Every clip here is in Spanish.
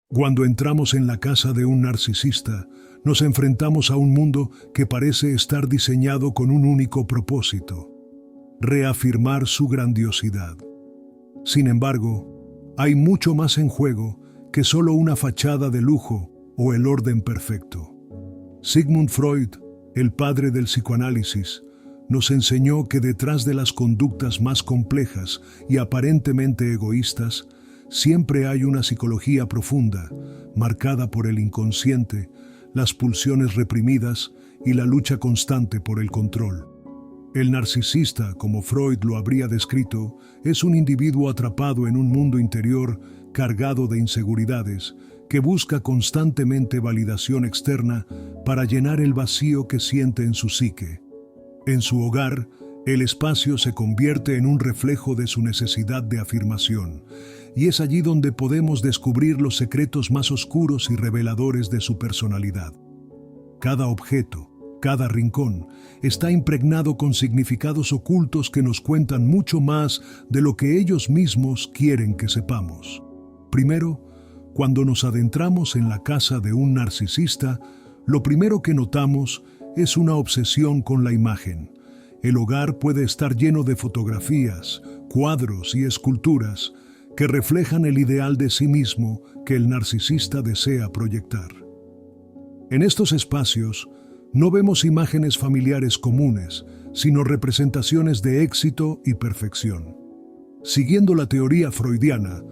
Cuando entramos en la casa de un narcisista, nos enfrentamos a un mundo que parece estar diseñado con un único propósito: reafirmar su grandiosidad. Sin embargo, hay mucho más en juego que solo una fachada de lujo o el orden perfecto. Sigmund Freud, el padre del psicoanálisis, nos enseñó que detrás de las conductas más complejas y aparentemente egoístas, siempre hay una psicología profunda, marcada por el inconsciente, las pulsiones reprimidas y la lucha constante por el control. El narcisista, como Freud lo habría descrito, es un individuo atrapado en un mundo interior cargado de inseguridades, que busca constantemente validación externa para llenar el vacío que siente en su psique. En su hogar, el espacio se convierte en un reflejo de su necesidad de afirmación, y es allí donde podemos descubrir los secretos más oscuros y reveladores de su personalidad. Cada objeto, cada rincón, está impregnado con significados ocultos que nos cuentan mucho más de lo que ellos mismos quieren que sepamos. Primero, cuando nos adentramos en la casa de un narcisista, lo primero que notamos es una obsesión con la imagen. El hogar puede estar lleno de fotografías, cuadros y esculturas que reflejan el ideal de sí mismo que el narcisista desea proyectar. En estos espacios, no vemos imágenes familiares comunes, sino representaciones de éxito y perfección. Siguiendo la teoría freudiana,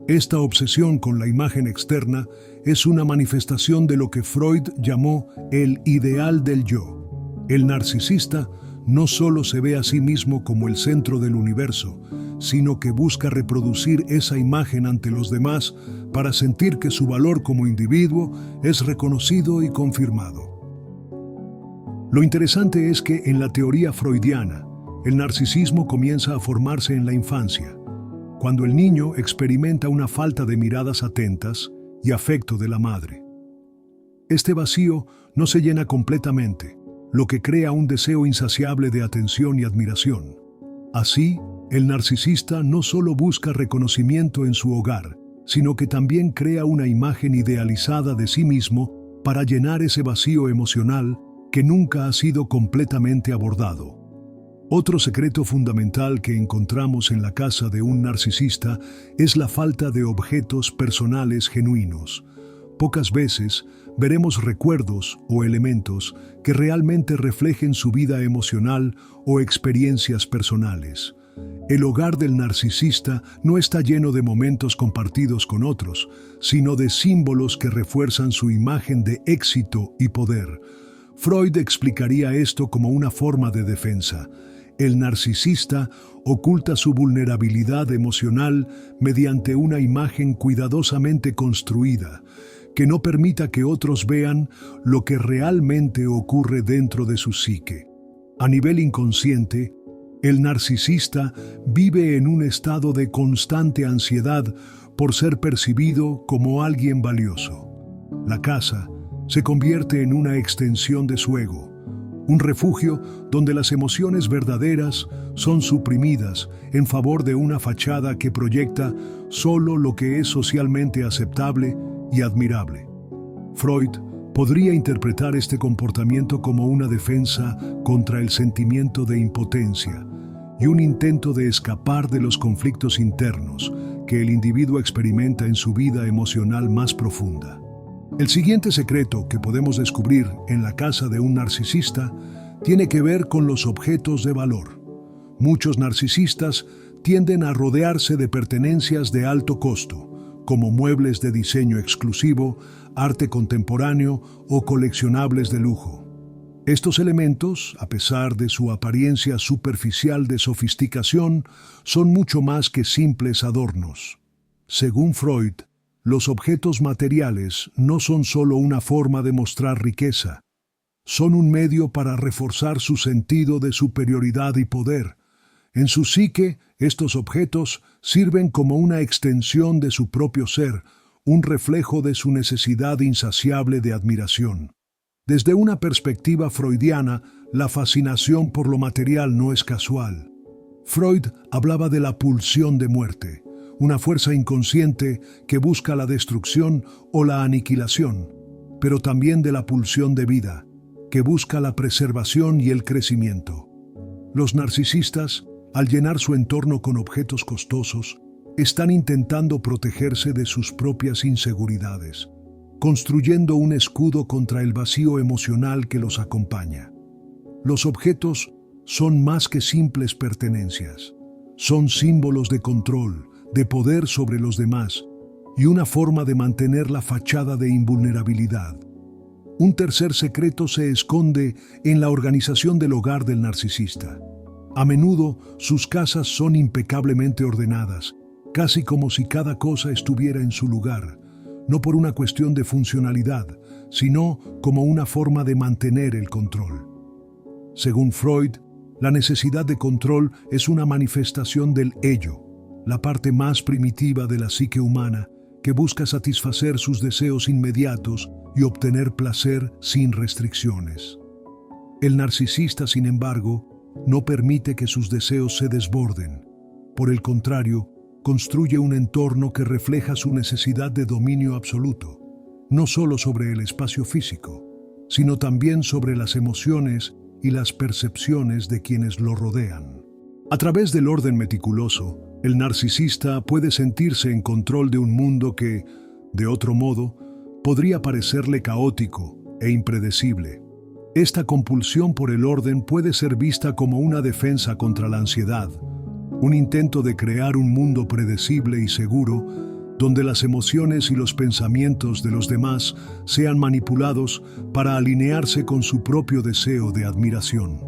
esta obsesión con la imagen externa es una manifestación de lo que Freud llamó el ideal del yo. El narcisista no solo se ve a sí mismo como el centro del universo, sino que busca reproducir esa imagen ante los demás para sentir que su valor como individuo es reconocido y confirmado. Lo interesante es que en la teoría freudiana, el narcisismo comienza a formarse en la infancia, cuando el niño experimenta una falta de miradas atentas y afecto de la madre. Este vacío no se llena completamente, lo que crea un deseo insaciable de atención y admiración. Así, el narcisista no solo busca reconocimiento en su hogar, sino que también crea una imagen idealizada de sí mismo para llenar ese vacío emocional que nunca ha sido completamente abordado. Otro secreto fundamental que encontramos en la casa de un narcisista es la falta de objetos personales genuinos. Pocas veces veremos recuerdos o elementos que realmente reflejen su vida emocional o experiencias personales. El hogar del narcisista no está lleno de momentos compartidos con otros, sino de símbolos que refuerzan su imagen de éxito y poder. Freud explicaría esto como una forma de defensa. El narcisista oculta su vulnerabilidad emocional mediante una imagen cuidadosamente construida, que no permita que otros vean lo que realmente ocurre dentro de su psique. A nivel inconsciente, el narcisista vive en un estado de constante ansiedad por ser percibido como alguien valioso. La casa se convierte en una extensión de su ego, un refugio donde las emociones verdaderas son suprimidas en favor de una fachada que proyecta solo lo que es socialmente aceptable y admirable. Freud podría interpretar este comportamiento como una defensa contra el sentimiento de impotencia y un intento de escapar de los conflictos internos que el individuo experimenta en su vida emocional más profunda. El siguiente secreto que podemos descubrir en la casa de un narcisista tiene que ver con los objetos de valor. Muchos narcisistas tienden a rodearse de pertenencias de alto costo, como muebles de diseño exclusivo, arte contemporáneo o coleccionables de lujo. Estos elementos, a pesar de su apariencia superficial de sofisticación, son mucho más que simples adornos. Según Freud, los objetos materiales no son solo una forma de mostrar riqueza, son un medio para reforzar su sentido de superioridad y poder. En su psique, estos objetos sirven como una extensión de su propio ser, un reflejo de su necesidad insaciable de admiración. Desde una perspectiva freudiana, la fascinación por lo material no es casual. Freud hablaba de la pulsión de muerte, una fuerza inconsciente que busca la destrucción o la aniquilación, pero también de la pulsión de vida, que busca la preservación y el crecimiento. Los narcisistas, al llenar su entorno con objetos costosos, están intentando protegerse de sus propias inseguridades, construyendo un escudo contra el vacío emocional que los acompaña. Los objetos son más que simples pertenencias, son símbolos de control, de poder sobre los demás y una forma de mantener la fachada de invulnerabilidad. Un tercer secreto se esconde en la organización del hogar del narcisista. A menudo sus casas son impecablemente ordenadas, casi como si cada cosa estuviera en su lugar, no por una cuestión de funcionalidad, sino como una forma de mantener el control. Según Freud, la necesidad de control es una manifestación del ello, la parte más primitiva de la psique humana que busca satisfacer sus deseos inmediatos y obtener placer sin restricciones. El narcisista, sin embargo, no permite que sus deseos se desborden. Por el contrario, construye un entorno que refleja su necesidad de dominio absoluto, no solo sobre el espacio físico, sino también sobre las emociones y las percepciones de quienes lo rodean. A través del orden meticuloso, el narcisista puede sentirse en control de un mundo que, de otro modo, podría parecerle caótico e impredecible. Esta compulsión por el orden puede ser vista como una defensa contra la ansiedad, un intento de crear un mundo predecible y seguro donde las emociones y los pensamientos de los demás sean manipulados para alinearse con su propio deseo de admiración.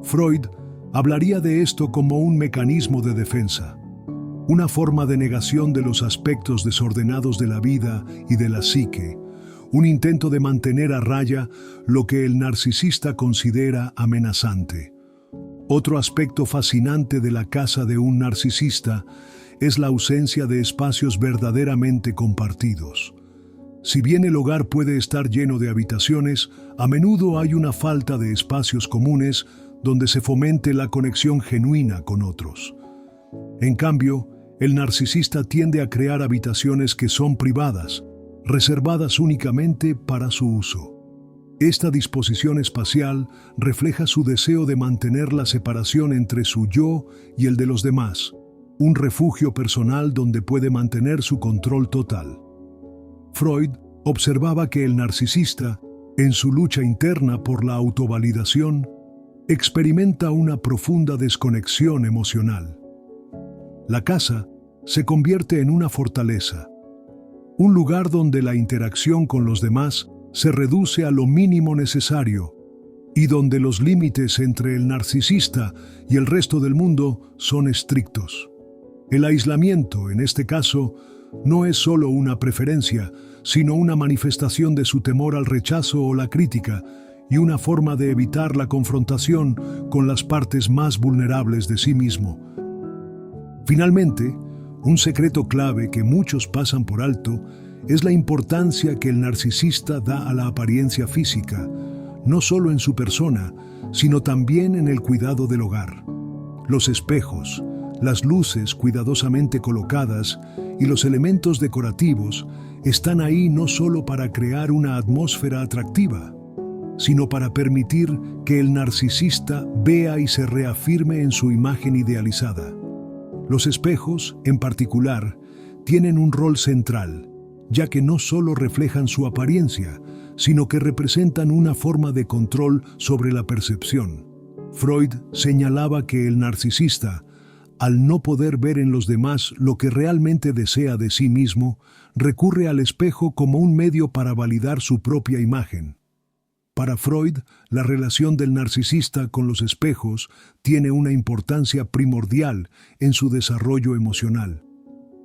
Freud hablaría de esto como un mecanismo de defensa, una forma de negación de los aspectos desordenados de la vida y de la psique, un intento de mantener a raya lo que el narcisista considera amenazante. Otro aspecto fascinante de la casa de un narcisista es la ausencia de espacios verdaderamente compartidos. Si bien el hogar puede estar lleno de habitaciones, a menudo hay una falta de espacios comunes donde se fomente la conexión genuina con otros. En cambio, el narcisista tiende a crear habitaciones que son privadas, reservadas únicamente para su uso. Esta disposición espacial refleja su deseo de mantener la separación entre su yo y el de los demás, un refugio personal donde puede mantener su control total. Freud observaba que el narcisista, en su lucha interna por la autovalidación, experimenta una profunda desconexión emocional. La casa se convierte en una fortaleza, un lugar donde la interacción con los demás se reduce a lo mínimo necesario y donde los límites entre el narcisista y el resto del mundo son estrictos. El aislamiento, en este caso, no es solo una preferencia, sino una manifestación de su temor al rechazo o la crítica y una forma de evitar la confrontación con las partes más vulnerables de sí mismo. Finalmente, un secreto clave que muchos pasan por alto es la importancia que el narcisista da a la apariencia física, no solo en su persona, sino también en el cuidado del hogar. Los espejos, las luces cuidadosamente colocadas y los elementos decorativos están ahí no solo para crear una atmósfera atractiva, sino para permitir que el narcisista vea y se reafirme en su imagen idealizada. Los espejos, en particular, tienen un rol central, ya que no solo reflejan su apariencia, sino que representan una forma de control sobre la percepción. Freud señalaba que el narcisista, al no poder ver en los demás lo que realmente desea de sí mismo, recurre al espejo como un medio para validar su propia imagen. Para Freud, la relación del narcisista con los espejos tiene una importancia primordial en su desarrollo emocional.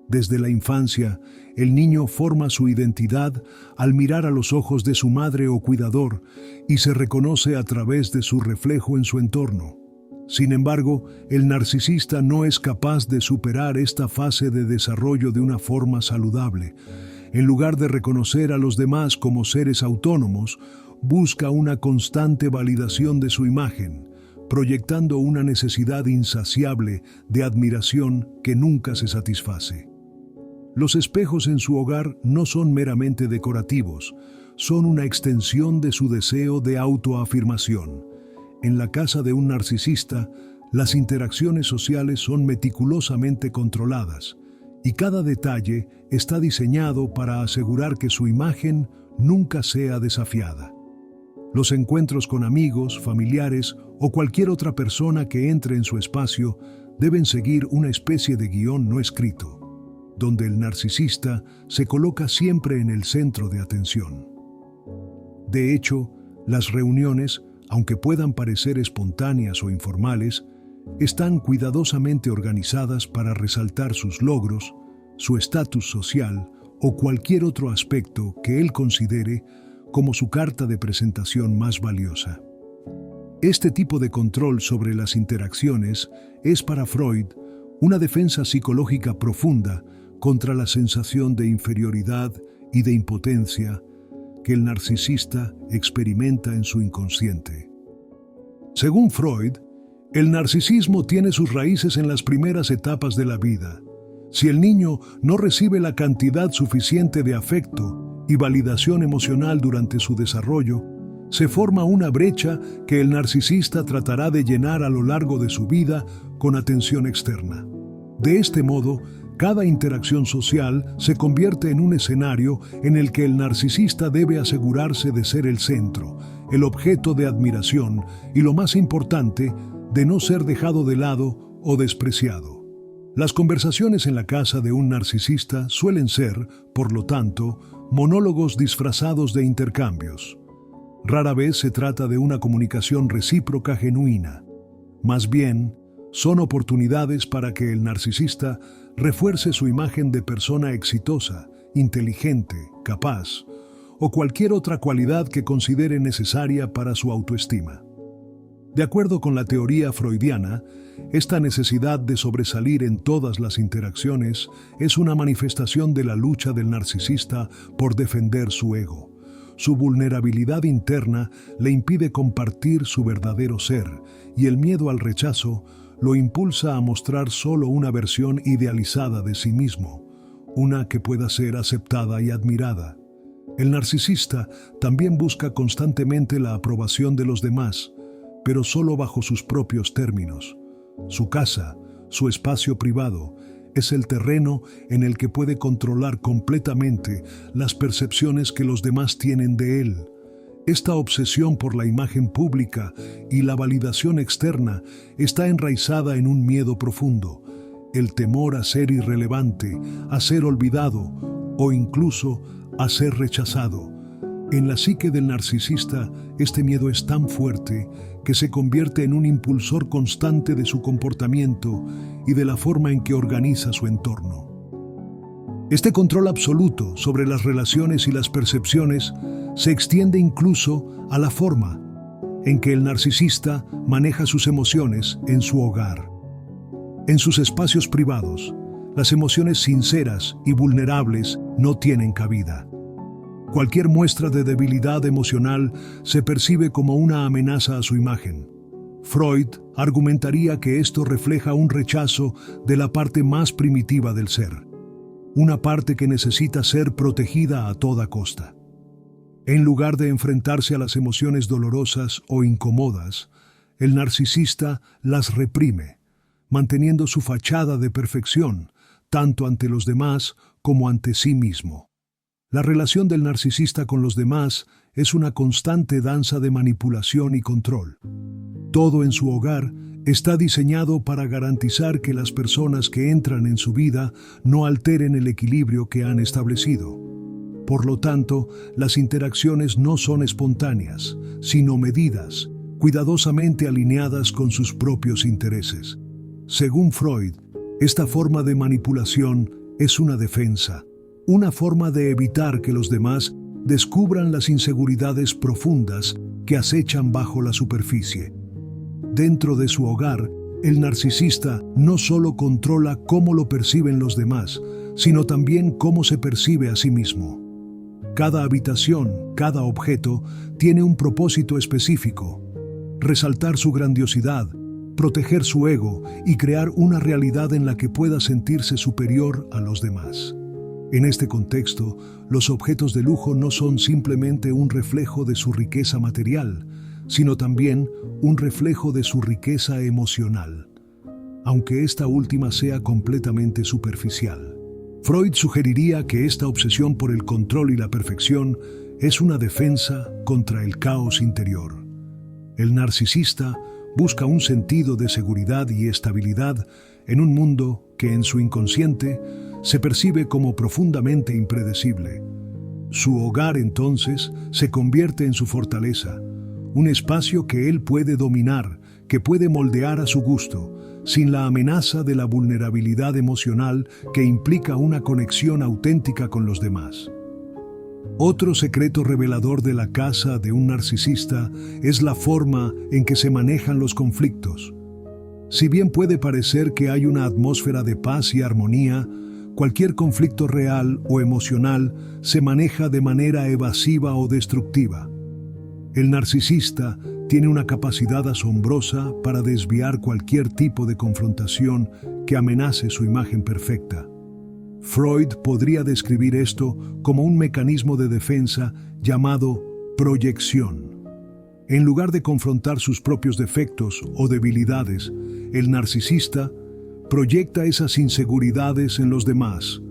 Desde la infancia, el niño forma su identidad al mirar a los ojos de su madre o cuidador y se reconoce a través de su reflejo en su entorno. Sin embargo, el narcisista no es capaz de superar esta fase de desarrollo de una forma saludable. En lugar de reconocer a los demás como seres autónomos, busca una constante validación de su imagen, proyectando una necesidad insaciable de admiración que nunca se satisface. Los espejos en su hogar no son meramente decorativos, son una extensión de su deseo de autoafirmación. En la casa de un narcisista, las interacciones sociales son meticulosamente controladas y cada detalle está diseñado para asegurar que su imagen nunca sea desafiada. Los encuentros con amigos, familiares o cualquier otra persona que entre en su espacio deben seguir una especie de guión no escrito, donde el narcisista se coloca siempre en el centro de atención. De hecho, las reuniones, aunque puedan parecer espontáneas o informales, están cuidadosamente organizadas para resaltar sus logros, su estatus social o cualquier otro aspecto que él considere como su carta de presentación más valiosa. Este tipo de control sobre las interacciones es para Freud una defensa psicológica profunda contra la sensación de inferioridad y de impotencia que el narcisista experimenta en su inconsciente. Según Freud, el narcisismo tiene sus raíces en las primeras etapas de la vida. Si el niño no recibe la cantidad suficiente de afecto y validación emocional durante su desarrollo, se forma una brecha que el narcisista tratará de llenar a lo largo de su vida con atención externa. De este modo, cada interacción social se convierte en un escenario en el que el narcisista debe asegurarse de ser el centro, el objeto de admiración y, lo más importante, de no ser dejado de lado o despreciado. Las conversaciones en la casa de un narcisista suelen ser, por lo tanto, monólogos disfrazados de intercambios. Rara vez se trata de una comunicación recíproca genuina. Más bien, son oportunidades para que el narcisista refuerce su imagen de persona exitosa, inteligente, capaz, o cualquier otra cualidad que considere necesaria para su autoestima. De acuerdo con la teoría freudiana, esta necesidad de sobresalir en todas las interacciones es una manifestación de la lucha del narcisista por defender su ego. Su vulnerabilidad interna le impide compartir su verdadero ser, y el miedo al rechazo lo impulsa a mostrar solo una versión idealizada de sí mismo, una que pueda ser aceptada y admirada. El narcisista también busca constantemente la aprobación de los demás, pero solo bajo sus propios términos. Su casa, su espacio privado, es el terreno en el que puede controlar completamente las percepciones que los demás tienen de él. Esta obsesión por la imagen pública y la validación externa está enraizada en un miedo profundo, el temor a ser irrelevante, a ser olvidado o incluso a ser rechazado. En la psique del narcisista, este miedo es tan fuerte que se convierte en un impulsor constante de su comportamiento y de la forma en que organiza su entorno. Este control absoluto sobre las relaciones y las percepciones se extiende incluso a la forma en que el narcisista maneja sus emociones en su hogar. En sus espacios privados, las emociones sinceras y vulnerables no tienen cabida. Cualquier muestra de debilidad emocional se percibe como una amenaza a su imagen. Freud argumentaría que esto refleja un rechazo de la parte más primitiva del ser, una parte que necesita ser protegida a toda costa. En lugar de enfrentarse a las emociones dolorosas o incómodas, el narcisista las reprime, manteniendo su fachada de perfección, tanto ante los demás como ante sí mismo. La relación del narcisista con los demás es una constante danza de manipulación y control. Todo en su hogar está diseñado para garantizar que las personas que entran en su vida no alteren el equilibrio que han establecido. Por lo tanto, las interacciones no son espontáneas, sino medidas, cuidadosamente alineadas con sus propios intereses. Según Freud, esta forma de manipulación es una defensa, una forma de evitar que los demás descubran las inseguridades profundas que acechan bajo la superficie. Dentro de su hogar, el narcisista no solo controla cómo lo perciben los demás, sino también cómo se percibe a sí mismo. Cada habitación, cada objeto, tiene un propósito específico. resaltar su grandiosidad, proteger su ego y crear una realidad en la que pueda sentirse superior a los demás. En este contexto, los objetos de lujo no son simplemente un reflejo de su riqueza material, sino también un reflejo de su riqueza emocional, aunque esta última sea completamente superficial. Freud sugeriría que esta obsesión por el control y la perfección es una defensa contra el caos interior. El narcisista busca un sentido de seguridad y estabilidad en un mundo que en su inconsciente se percibe como profundamente impredecible. Su hogar entonces se convierte en su fortaleza, un espacio que él puede dominar, que puede moldear a su gusto, sin la amenaza de la vulnerabilidad emocional que implica una conexión auténtica con los demás. Otro secreto revelador de la casa de un narcisista es la forma en que se manejan los conflictos. Si bien puede parecer que hay una atmósfera de paz y armonía, cualquier conflicto real o emocional se maneja de manera evasiva o destructiva. El narcisista tiene una capacidad asombrosa para desviar cualquier tipo de confrontación que amenace su imagen perfecta. Freud podría describir esto como un mecanismo de defensa llamado proyección. En lugar de confrontar sus propios defectos o debilidades, el narcisista proyecta esas inseguridades en los demás,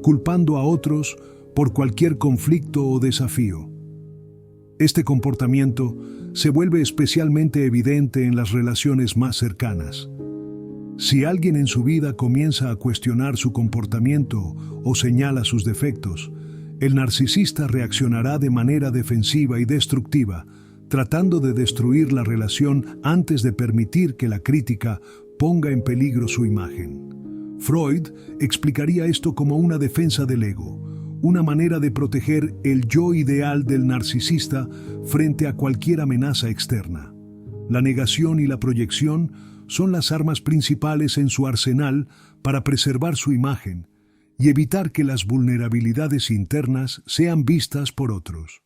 culpando a otros por cualquier conflicto o desafío. Este comportamiento se vuelve especialmente evidente en las relaciones más cercanas. Si alguien en su vida comienza a cuestionar su comportamiento o señala sus defectos, el narcisista reaccionará de manera defensiva y destructiva, tratando de destruir la relación antes de permitir que la crítica ponga en peligro su imagen. Freud explicaría esto como una defensa del ego, una manera de proteger el yo ideal del narcisista frente a cualquier amenaza externa. La negación y la proyección son las armas principales en su arsenal para preservar su imagen y evitar que las vulnerabilidades internas sean vistas por otros.